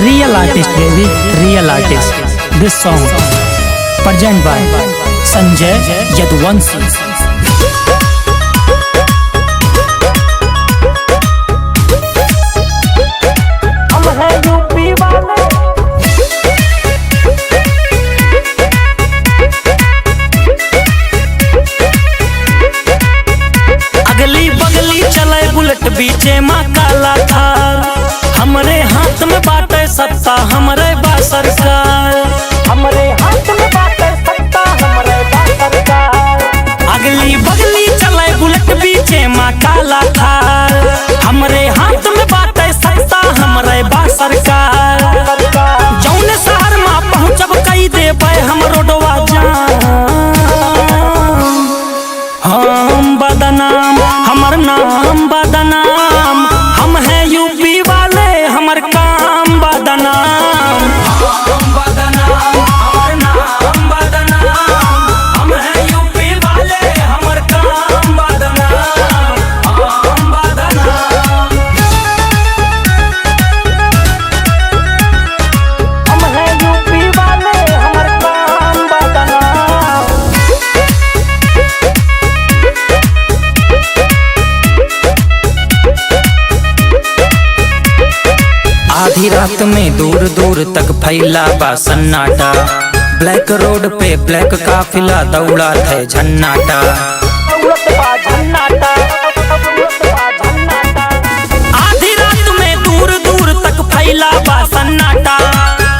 Real artist, baby, real artist. This song presented by Sanjay Yadwanshi. अगली बगली चले bullet बीचे माँ काला थार, हमरे हाथ में बाटे सत्ता हमरे बा सरकार, हमरे हाथ में बाटे सत्ता हमरे बा सरकार। अगली बगली चले बुलेट बीचे माँ काला थार, हमरे हाथ में बाटे सत्ता हमरे बा सरकार। जौने शहर माँ पहुँचब कई देबै हम रोडवा जाम, हम बदनाम हमर नाम बदनाम, हम हैं यूपी वाले हमर काम बदनाम, हम बदनाम हमर नाम बदनाम, हम हैं यूपी वाले हमर काम बदनाम, हम बदनाम, हम हैं यूपी वाले हमर काम बदनाम। आधी रात में दूर दूर तक फैला बा सन्नाटा, ब्लैक रोड पे ब्लैक काफिला दौड़ा थे झन्नाटा। आधी रात में दूर दूर तक फैला बा सन्नाटा,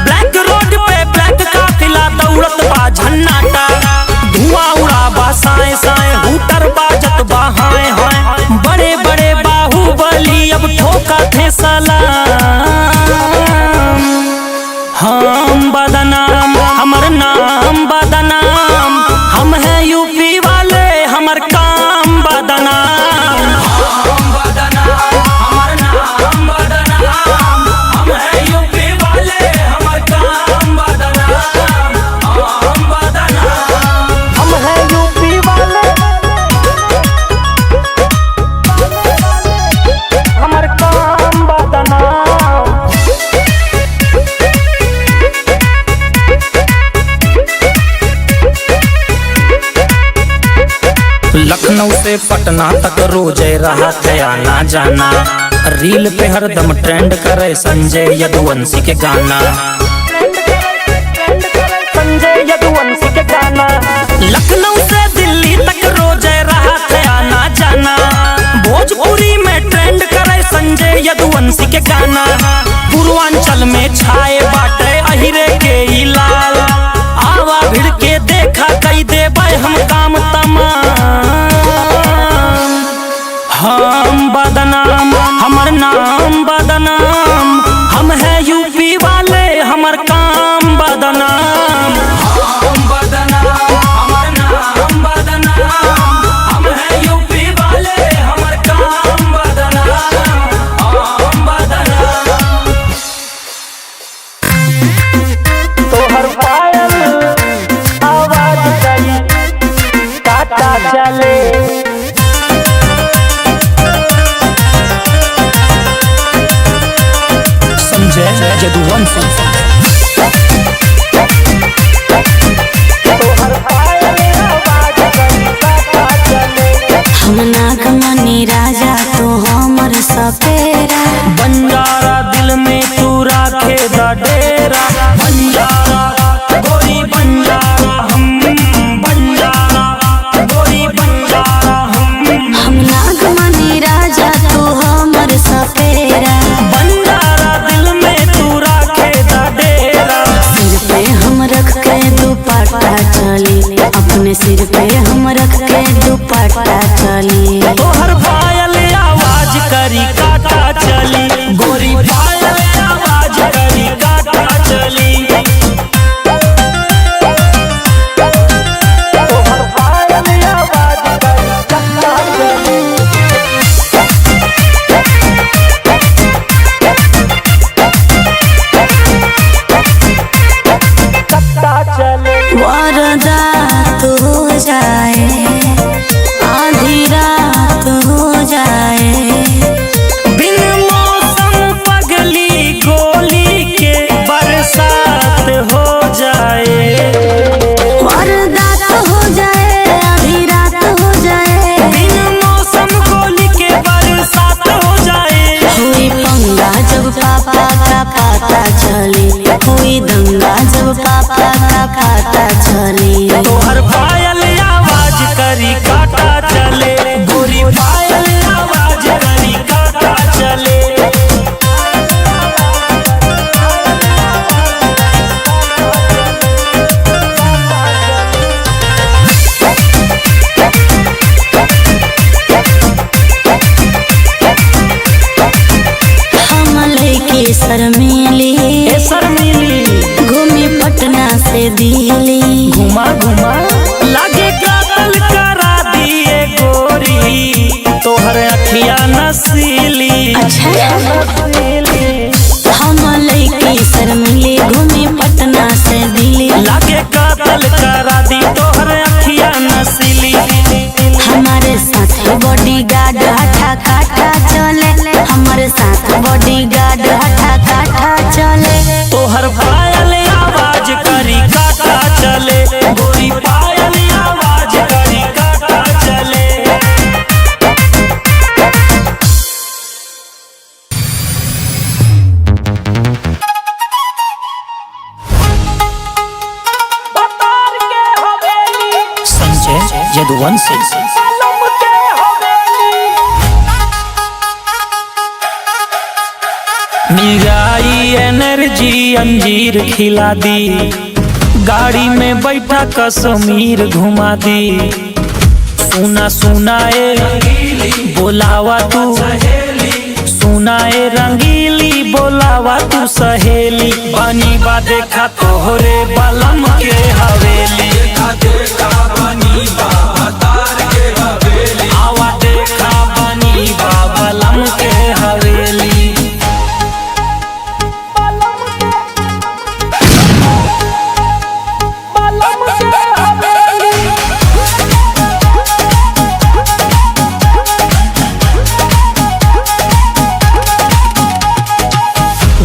ब्लैक रोड पे ब्लैक काफिला दौड़त बा झन्नाटा। धुआं उड़ा बा साए साए हूटर बाजत बा हाय हाय, बड़े बड़े बाहुबली अब ठोका थे सलाम। हम बदनाम हमर नाम बदनाम, हम हैं यूपी वाले हमर काम बदनाम, हम बदनाम हमर नाम बदनाम, हम हैं यूपी वाले हमर काम बदनाम, हम बदनाम, हम हैं यूपी वाले हमर काम बदनाम। लखनऊ से पटना तक रोज रहा थे आना जाना, रील पे हरदम ट्रेंड करे संजय यदुवंशी के गाना, संजय यदुवंशी के गाना। लखनऊ से दिल्ली तक रोज रहा थे आना जाना, भोजपुरी में ट्रेंड करे संजय यदुवंशी के गाना। पूर्वांचल में छाए बाटे अहिरे के ही लाल, आवा भिड़ के देखा कई देबै हम काम तमाम। हम बदनाम हमर नाम बदनाम, हम हैं यूपी वाले हमर काम बदनाम, हम बदनाम हमर नाम बदनाम, हम हैं यूपी वाले हमर काम बदनाम, हम बदनाम। तोहर पायल आवाज चली काटा चले, Sanjay Yadwanshi. हम नागमणि राजा तो हमर सपेरा, बंजारा दिल में तू राखे दा डेरा, बंजारा गोरी बंजारा हम बंजारा, गोरी बंजारा हम नागमणि राजा तो हमर सपेरा, बंजारा दिल में तू राखे दा लईकी शर्मीली ए शर्मीली घूमी पटना से दिल्ली घुमा घुमा लागे कातल करा दिए गोरी तोहर अखिया नसीली। अच्छा हम लईकी शर्मीली घूमी पटना से दिल्ली लागे कातल करा दी तोहर अखिया नसीली। हमारे साथ बॉडीगार्ड हठा काठा चले हमारे साथ बॉडीगार्ड हठा काठा चले तोहर पायल आवाज करी काटा चले गोरी पायल आवाज करी काटा चले। संजय यदुवंशी मिराई एनर्जी अंजीर खिला दी गाड़ी में बैठा कश्मीर घुमा दी। सुना सुनाए बोलावा तू सुनाए रंगीली बोलावा तू सहेली पानी बा देखा तोहरे बलम के हवेली आवा देखा बनी बा बलम के हवेली।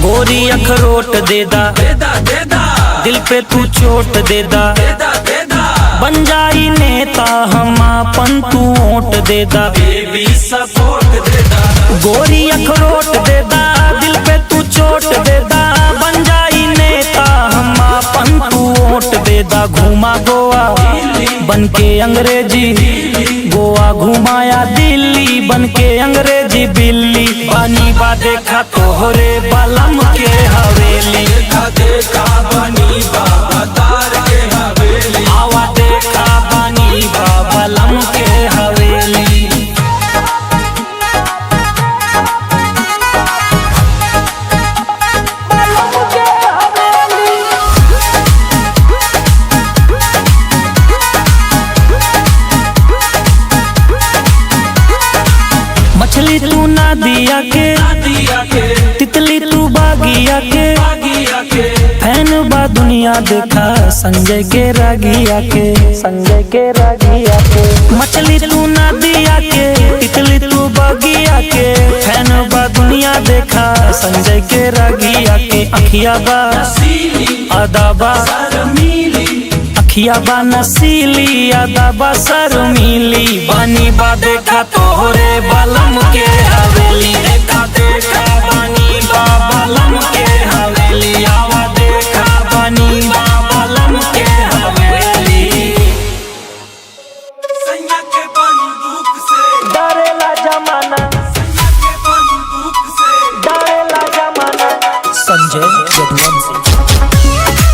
गोरी अखरोट देदा दिल पे तू चोट देदा बन जाई नेता हम अपन तू वोट देदा बेबी सपोर्ट देदा। गोरी अखरोट देदा दिल पे तू चोट देदा बन जाई नेता हम अपन तू वोट देदा। घुमा गोवा बन के अंग्रेजी गोवा घुमाया दिल्ली बन के अंग्रेजी बिल्ली पानी बा देखा तोहरे बलम के हवेली आवा देखा बनी बा बलम के हवेली। मछली तू नदिया के तितली तू बागिया के फैन बा दुनिया देखा संजय के रागिया के मछली तू नदिया के तितली तू बागिया के फैन बा दुनिया देखा संजय के रागिया के। अखिया बा अदाबा अखिया बा नसीली अदाबा शर्मीली बनी बा देखा तोहरे बलम के हवेली देखा देखा बनी बा बलम के हवेली आवा देखा बनी बा बलम के हवेली। डरेला जमाना डरेला जमाना संजय यदुवंशी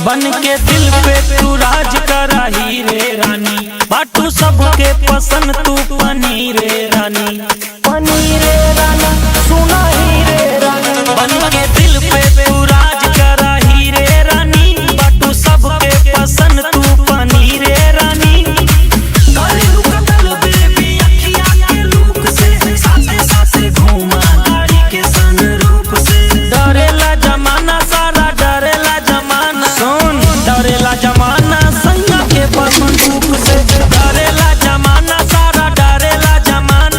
बन के दिल पे तू राज करा हीरे रानी बाटू सबके पसंद तू पनीर रानी सुना हीरे रानी बन के दिल पे तू राज करा हीरे रानी बाटू सबके पसंद तू पनीर रानी। करेलू कतल बेबी अखिया के लूक से साथे साथे घूमा गाड़ी के सनरूफ से डरेला जमाना सारा डरेला जमाना सुन डरेला जमाना संगा के बंदूक से डरेला जमाना सारा डरेला जमाना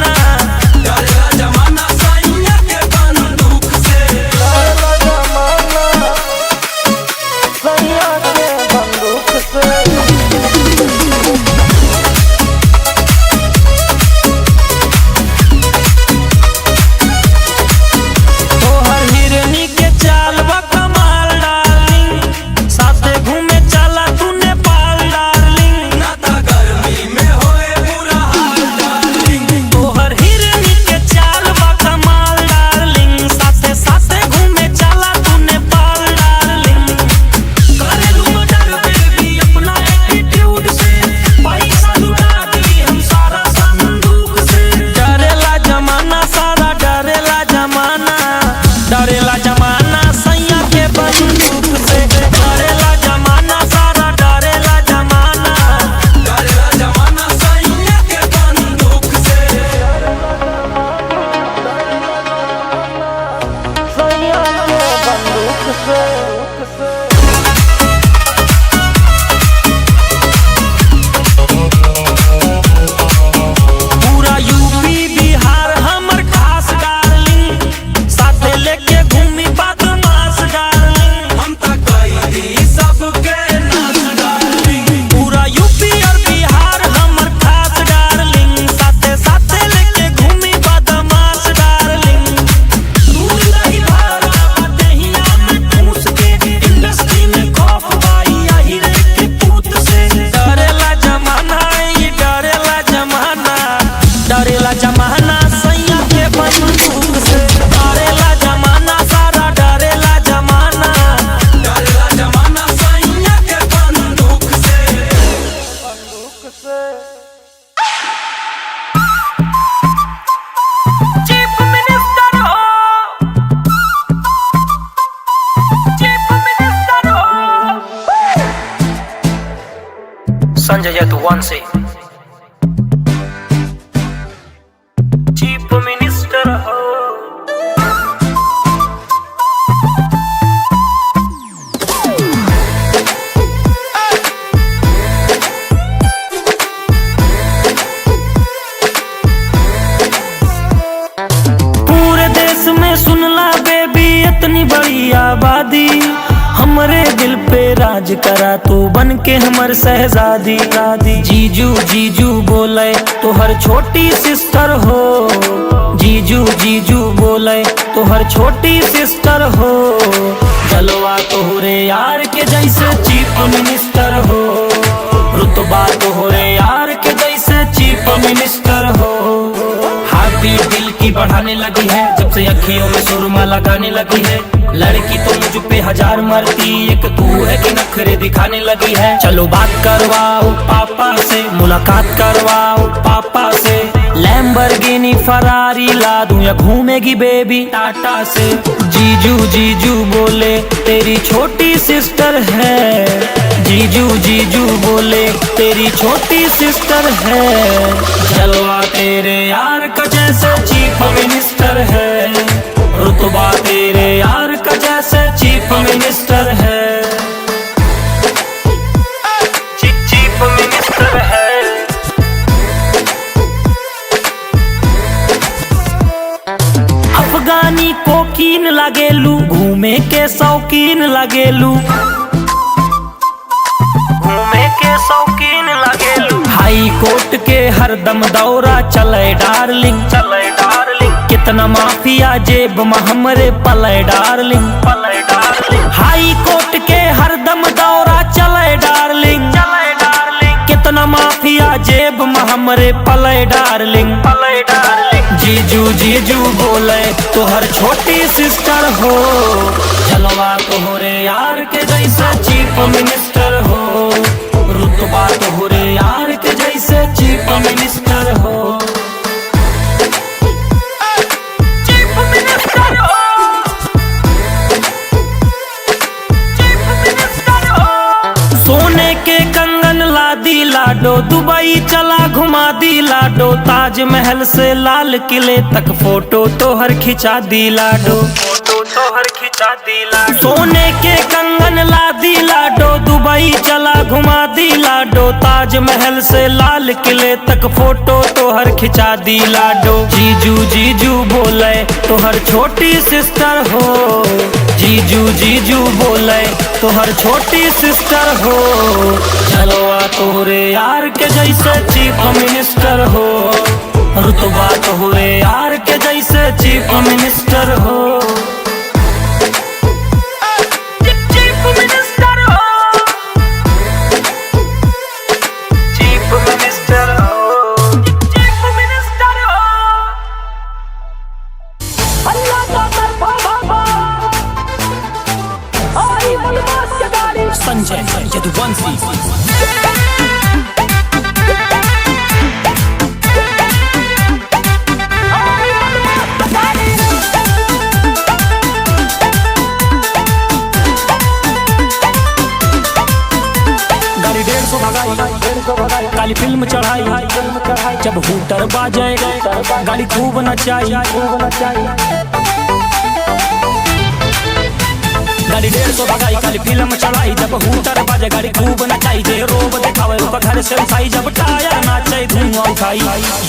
चीफ मिनिस्टर हो, चीफ मिनिस्टर हो। संजय यदुवंशी चीफ मिनिस्टर हो। पूरे देश में सुनला बेबी इतनी बड़ी आबादी, हमरे दिल पे राज करा तू बन के हमर शहजादी। जीजू जीजू बोले तो हर छोटी सिस्टर हो, जीजू जीजू बोले तो हर छोटी सिस्टर हो। जलवा तोहरे यार के जैसे चीफ मिनिस्टर हो, रुतबा तोहरे यार के जैसे चीफ मिनिस्टर हो। हार्टबीट दिल की बढ़ाने लगी है जब से अखियों में सुरमा लगाने लगी है। लड़की तो मुझ पे हजार मरती, एक तू है कि नखरे दिखाने लगी है। चलो बात करवाओ पापा से, मुलाकात करवाओ पापा से। लैम्बोर्गिनी फरारी ला दूं या घूमेगी बेबी टाटा से। जीजू जीजू बोले तेरी छोटी सिस्टर है, जीजू जीजू बोले तेरी छोटी सिस्टर है। जलवा तेरे यार का जैसे चीफ मिनिस्टर है, रुतबा तेरे यार का जैसे चीफ मिनिस्टर है। चीफ मिनिस्टर है। अफगानी कोकीन लगेलू, घूमे के शौकीन लगेलू, घूमे के शौकीन लगेलू। हाई कोर्ट के हरदम दौरा चले डार्लिंग, चले डार्लिंग। कितना माफिया जेब में हमरे पले डार्लिंग, पले डार्लिंग। हाई कोर्ट के हरदम दौरा चले डार्लिंग, चले डार्लिंग। कितना माफिया जेब में हमरे पले डार्लिंग, पले डार्लिंग। जीजू जीजू बोले तो हर छोटी सिस्टर हो, जलवा तोहरे यार के जैसे चीफ मिनिस्टर हो, रुतबा तोहरे यार के जैसे चीफ मिनिस्टर हो। चीफ मिनिस्टर हो, चीफ मिनिस्टर हो। सोने के कंगन लादी लाडो, दुबई चला घुमा दी लाडो। ताजमहल से लाल किले तक फोटो तोहर खिंचा दी लाडो, फोटो तोहर खिंचा दी लाडो। सोने के कंगन लादी लाडो, दुबई चला घुमा दी लाडो। ताजमहल से लाल किले तक फोटो तोहर खिंचा दी लाडो। जीजू जीजू बोले तो हर छोटी सिस्टर हो, जीजू जीजू बोले तो हर छोटी सिस्टर हो। जलवा तोहरे यार के जैसे चीफ मिनिस्टर हो, रुतबा तोहरे यार के जैसे चीफ मिनिस्टर हो। चीफ मिनिस्टर हो, चीफ मिनिस्टर हो, चीफ मिनिस्टर हो। अल्लाह का तरफा आई बदमाश के गाड़ी। संजय यदुवंशी। काली फिल्म चढ़ाई जब हूटर बाजे गाड़ी खूब नचाई। गाड़ी 150 भगाई काली फिल्म चढ़ाई जब हूटर बाजे गाड़ी खूब नचाई। जे रोब देखावे उसका घर से उठाई जब टायर नाचे धुआं उठाई।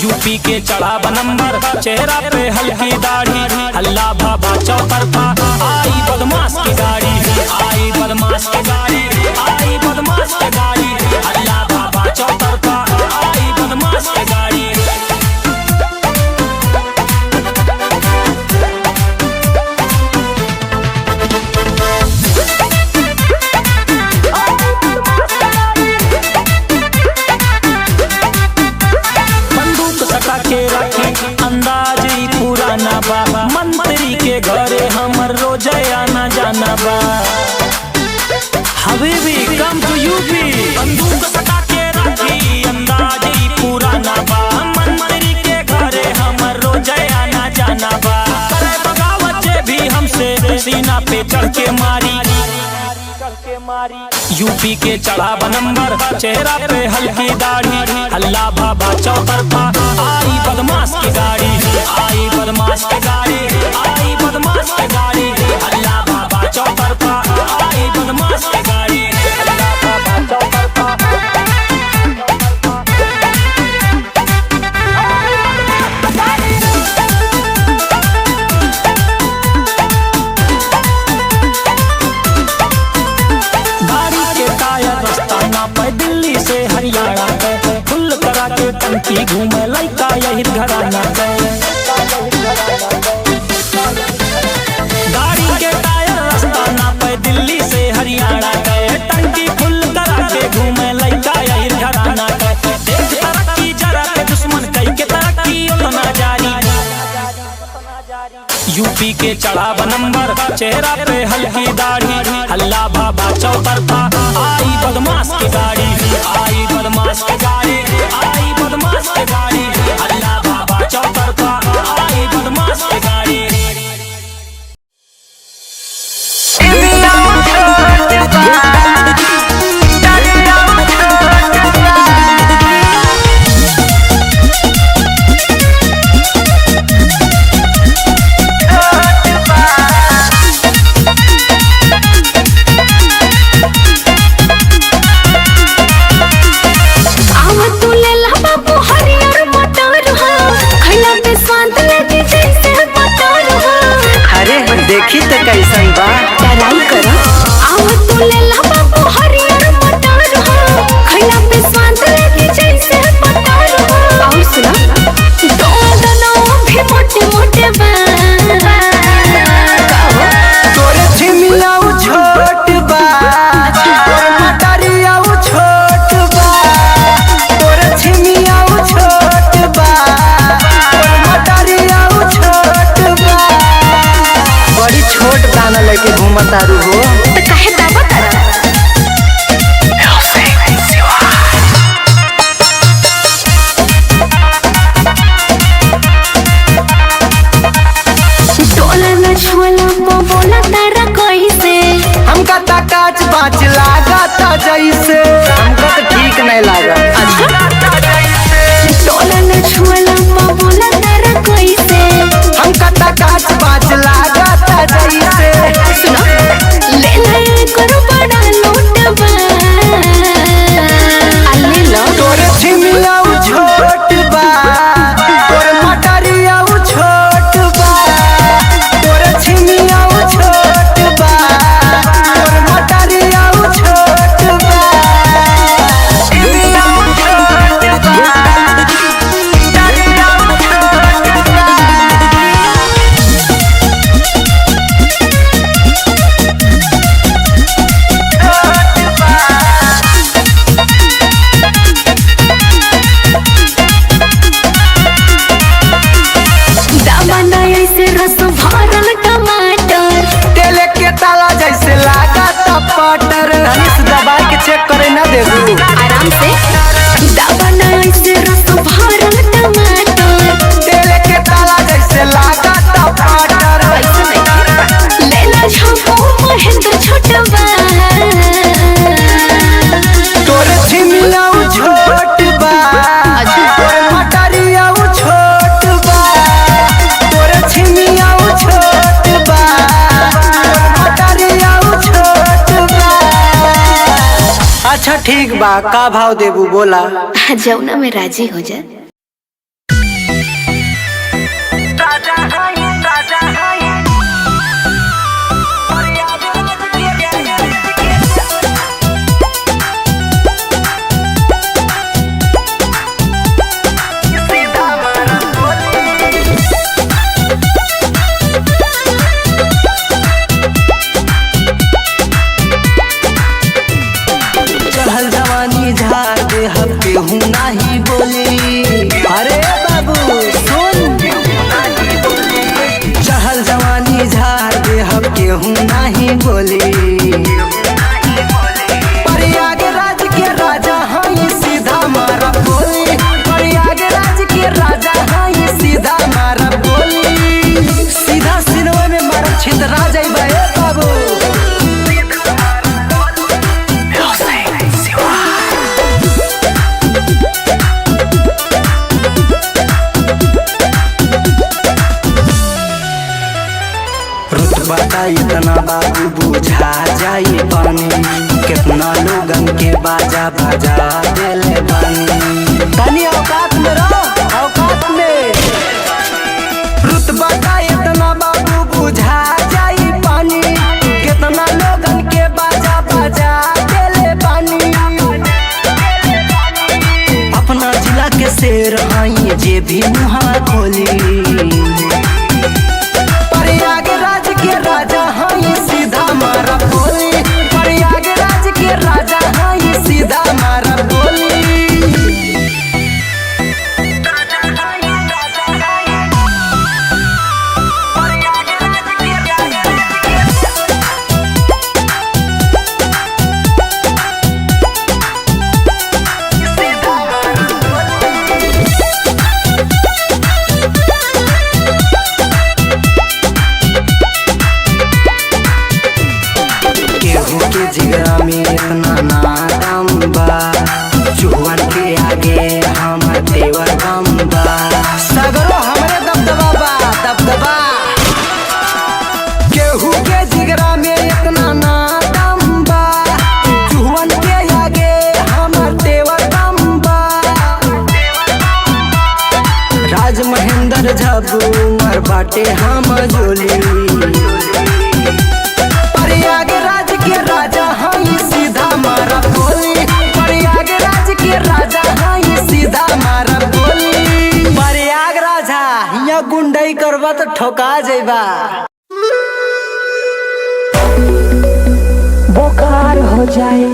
यूपी के चढ़ा नंबर चेहरा पे हल्की दाढ़ी। अल्लाह बाबा चौतरफा आई बदमाश की गाड़ी, आई बदमाश की गाड़ी, आई बदमाश की गाड़ी। अल्लाह बाबा चौतरफा आई बदमाश की गाड़ी। अंदाज ही पुराना बा, मंत्री के घरे हमर रोजे आना जाना बा। हबीबी कम टू यूपी, बंदूक सटा के रखी अंदाज पे चढ़ के मारी। यूपी के चढ़ा नंबर, चेहरा पे हल्की दाढ़ी, हल्ला बाबा चौतरफा, आई बदमाश की गाड़ी, आई बदमाश की गाड़ी, आई बदमाश की गाड़ी, हल्ला बाबा चौतरफा, आई बदमाश की गाड़ी, हल्ला बाबा चौतरफा। दिल्ली से हरियाणा पे फुल करा के टंकी घूमे लइका यही घराना पे। गाड़ी के टायर रास्ता ना पे दिल्ली से हरियाणा पे टंकी फुल करा के घूमे लइका यही घराना पे। देख तरक्की जरा के दुश्मन कई के तरक्की उतना जारी। यूपी के चढ़ा नंबर, चेहरा पे हल्की दाढ़ी, हल्ला बाबा चौतरफा, आई बदमाश की गाड़ी, आई बदमाश की गाड़ी, आई बदमाश की गाड़ी, हल्ला बाबा चौतरफा, आई बदमाश की गाड़ी। देखी तो कैसन बा चढ़ाई करो आव तू ले ला बाबू हरियर मटर हो, खैला पे स्वाद लगे जैसे मटर हो। और सुना दोनों भी मोटे मोटे बा, तोरे छिमिया उ छोट बा, तोरे मटरिया उ छोट बा, तोरे छिमिया उ छोट बा, तोरे मटरिया उ छोट बा। बड़ी छोट दाना लेके घूमतारू हो, तो काहे दावा तारा? टोला न छोला को बोला तारा कैसे, हमका ता काच बाच लागता जैसे, हमका तो ठीक नहीं लगा। टोला न छोला को बोला तारा कैसे, हमका ता काच बाच लागता जैसे। सुनो ले ले करो बड़ा लोटबा, ले लो तोरे छिमिया उ छोट बा, तोरे मटरिया उ छोट बा, तोरे छिमिया उ छोट बा, तोरे मटरिया उ छोट बा। छिमिया उ छोट बा, मटरिया उ छोट बा। दामन ऐसे रस भरल टमाटर, तेल के ताला जैसे लागता पटर, धनुष दबा के चेक करे ना देबू। आराम से दामन ऐसे रस भरल टमाटर, तेल के ताला जैसे लागता पटर। ऐसे नहीं ले ला झोंको महेंद्र छोटबा, तोरे छिमिया उ छोट बा, तोरे मटरिया उ छोट बा, तोरे छिमिया उ छोट बा, तोरे मटरिया उ छोट बा। अच्छा ठीक बा, का भाव देबू बोला? जौना में राजी हो जा। चढ़ल जवानी झाड़ दे हम केहू नाही बोली। अरे बाबू सुन, चढ़ल जवानी झाड़ दे हम केहू नाही बोली। प्रयागराज के राजा हई सीधा मारा बोली, प्रयागराज के राजा हई सीधा मारा बोली। सीधा सिनवा में मारा छिंदरा जाइबे बाबू। बाबू बुझा जाई पानी, कितना लोगन के बाजा बजा देले बानी। तनी औकात में रहो, औकात में। रुतबा का इतना बाबू बुझा जाई पानी, कितना लोगन के बाजा बजा देले बानी। अपना जिला के शेर आई जे भी मुहा खोली, प्रयागराज के राजा हाई सीधा मारा बोली, प्रयागराज के राजा हाई सीधा मारा बोली। केहू के जिगरा में इतना नाम बा, चुहन के आगे हमर देवर बम बा। सगरो हमरे दबदबा बा, दबदबा। केहू के जिगरा में इतना नाम बा, चुहन के आगे हमर देवर बम बा। राज महेंद्र झब्बू मर बाटे हम जोली, प्रयागराज के राजा हाई सीधा मारा बोली, प्रयागराज के राजा हाई सीधा मारा बोली। प्रयागराज यहाँ गुंडई करबा तो ठोका जेबा। बोकार हो जाए,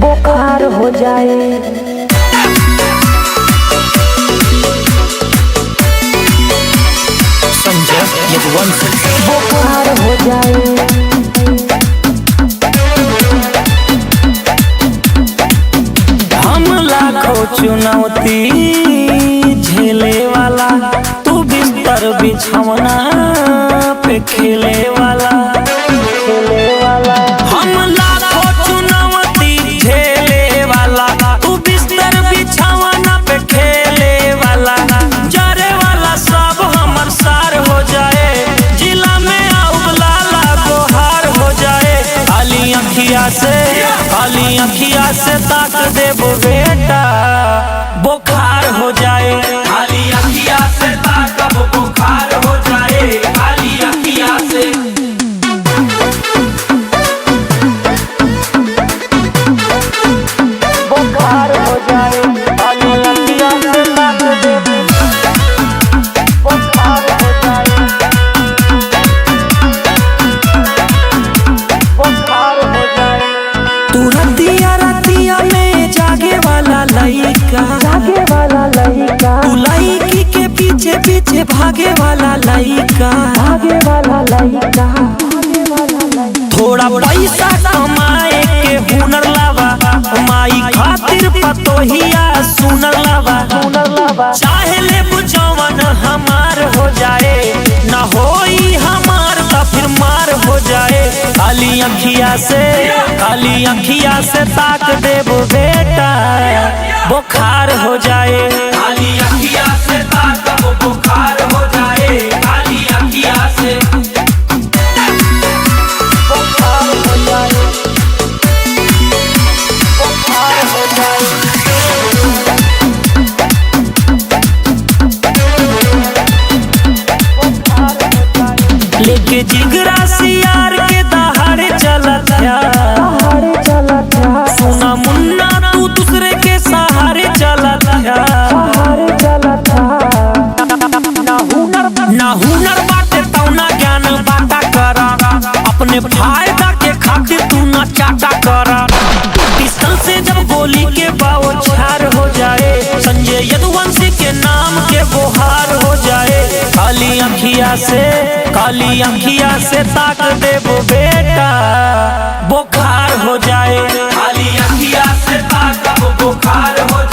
बोकार हो जाए। संजय यदुवंशी बोकार हो जाए। हम लाखों चुनौती झेले वाला, तू बिस्तर बिछौना पे खेले वाला। हम लाखों चुनौती झेले वाला, तू बिस्तर बिछौना पे खेले वाला। जरे वाला सब हमर सार हो जाए, जिला में आउलाला गोहार हो जाए। खाली अखिया से ताक देबो बेटा, बोखार हो जाए। खाली अखिया से ताकब बोखार हो जाए, खाली अखिया से। बोकार हो जाए, खाली अखिया से ताक देबो, बोकार हो जाए, बोकार हो जाए। तू रतिया में जागे वाला लइका, जागे वाला लइका, तू लइकी के पीछे पीछे भागे वाला लइका। भागे वाला लइका, भागे वाला लइका। थोड़ा पैसा कमाए के हुनर लावा, माई खातिर पतोहिया सुनर लावा। चाहे ले बुझवन हमार हो जाए, ना होई हमार तो फिर मार हो जाए। खाली अखिया से ताक देबो बेटा, बोखार हो जाए। खाली अखिया से ताकब बोखार हो जाए, खाली अखिया से। बोकार हो जाए, बोकार हो जाए। लेके जिगरा सियार के दहाड़े चलत है, सहारे चलत है, सुना मुन्ना तू दूसरे के सहारे चलत है। सहारे चलत है। ना हुनर बाटे तो ना ज्ञान बाटा करा, अपने फायदा के खातिर तू ना चाटा करा। पिस्तल से जब गोली के बौछार हो जाए, संजय यदुवंशी के नाम के बोहार हो जाए। खाली अखिया से ताक देबो बेटा, बोखार हो जाए। खाली अखिया से ताकब बोखार हो जाए।